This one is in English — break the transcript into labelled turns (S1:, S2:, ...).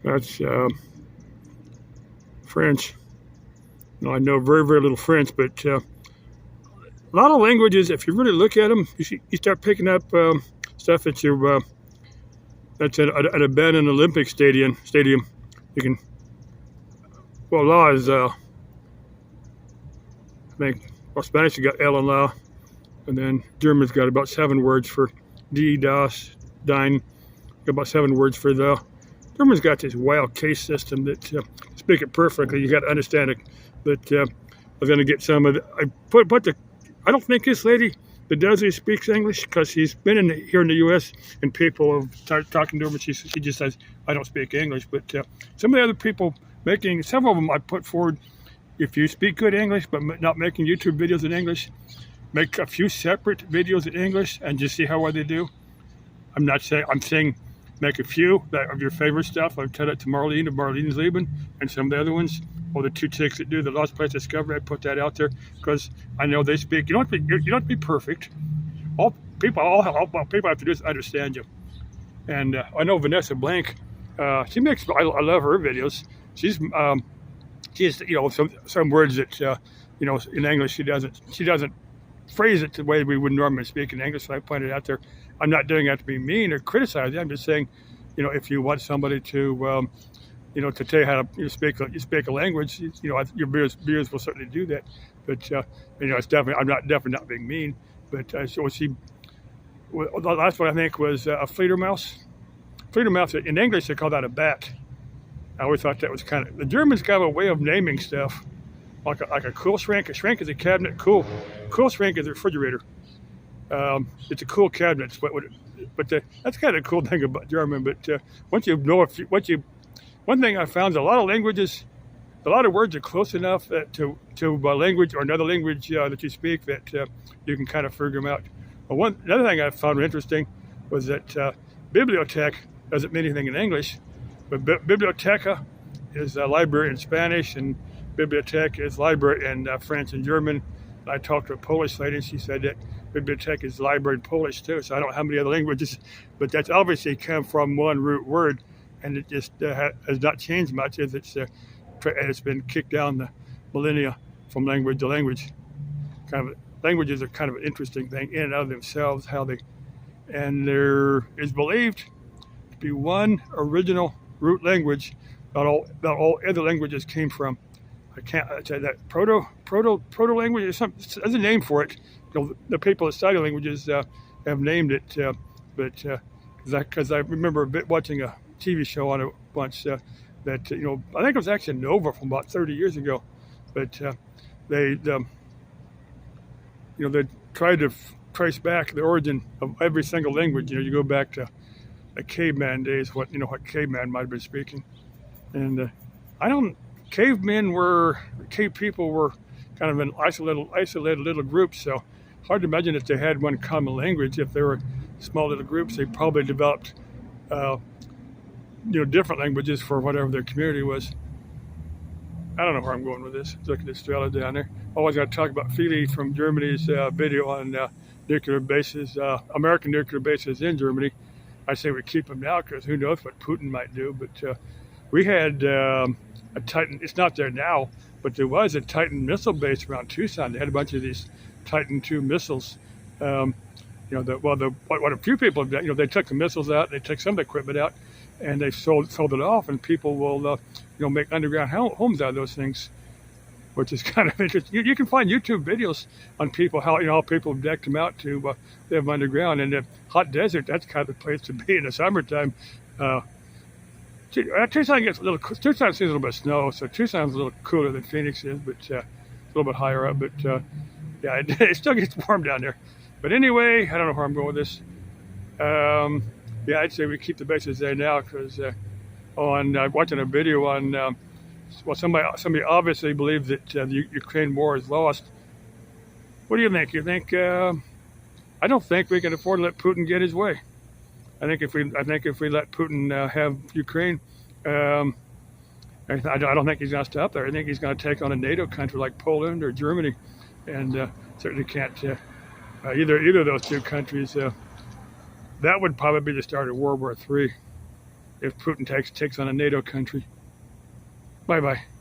S1: That's French. No, I know very, very little French, but a lot of languages, if you really look at them, you start picking up stuff that's at a bed in an Olympic stadium. You can, well, la is, I think, well, Spanish, you got el and la, and then German's got about 7 words for die, das, dein, got about 7 words for the. German's got this wild case system that speak it perfectly. You got to understand it. But I'm going to get some of it. I don't think this lady that does it speaks English because she's been here in the U.S. and people have started talking to her, but she just says, I don't speak English. But some of the other people several of them I put forward, if you speak good English but not making YouTube videos in English, make a few separate videos in English and just see how well they do. I'm saying make a few of your favorite stuff. I've tell it to Marlene of Marlene's Leben and some of the other ones. Or the 2 chicks that do the Lost Place Discovery. I put that out there because I know they speak. You don't have to be perfect. All people have to do is understand you. And I know Vanessa Blank. She makes. I love her videos. She's some words that in English she doesn't phrase it the way we would normally speak in English. So I pointed out there. I'm not doing that to be mean or criticize you. I'm just saying, if you want somebody to to tell you how to speak a language, your viewers will certainly do that. But it's definitely I'm definitely not being mean. But so the last one I think was a Fledermaus. Fledermaus in English they call that a bat. I always thought that was the Germans got a way of naming stuff like a Kühlschrank. A schrank is a cabinet. Kühlschrank is a refrigerator. It's a cool cabinet. But that's kind of a cool thing about German. But one thing I found is a lot of languages, a lot of words are close enough to a language or another language that you speak that you can kind of figure them out. Another thing I found interesting was that bibliothèque doesn't mean anything in English, but biblioteca is a library in Spanish, and bibliothèque is library in French and German. I talked to a Polish lady, and she said that bibliothèque is library in Polish too. So I don't know how many other languages, but that's obviously come from one root word. And it just has not changed much as it's been kicked down the millennia from language to language. Languages are kind of an interesting thing in and of themselves. And there is believed to be one original root language that all other languages came from. I can't say that proto language or something. There's a name for it. The people that study languages have named it, because I remember watching a TV show on it once that I think it was actually Nova from about 30 years ago, but they tried to trace back the origin of every single language. You go back to the caveman days, what caveman might have been speaking, and cave people were kind of an isolated little groups, so hard to imagine if they had one common language. If they were small little groups, they probably developed different languages for whatever their community was. I don't know where I'm going with this. Look at Estrella down there. Always got to talk about Fili from Germany's video on nuclear bases, American nuclear bases in Germany. I say we keep them now because who knows what Putin might do. But we had a Titan. It's not there now, but there was a Titan missile base around Tucson. They had a bunch of these Titan II missiles. What a few people have done, they took the missiles out, they took some of the equipment out, and they sold it off, and people will, make underground homes out of those things, which is kind of interesting. You can find YouTube videos on people, how people have decked them out to live underground. And the hot desert, that's kind of the place to be in the summertime. Tucson sees a little bit of snow, so Tucson's a little cooler than Phoenix is, but a little bit higher up. But it still gets warm down there. But anyway, I don't know where I'm going with this. I'd say we keep the bases there now because watching a video on, somebody obviously believes that the Ukraine war is lost. What do you think? You think? I don't think we can afford to let Putin get his way. I think if we let Putin have Ukraine, I don't think he's going to stop there. I think he's going to take on a NATO country like Poland or Germany, and certainly can't either of those two countries. That would probably be the start of World War III. if Putin takes on a NATO country. Bye bye.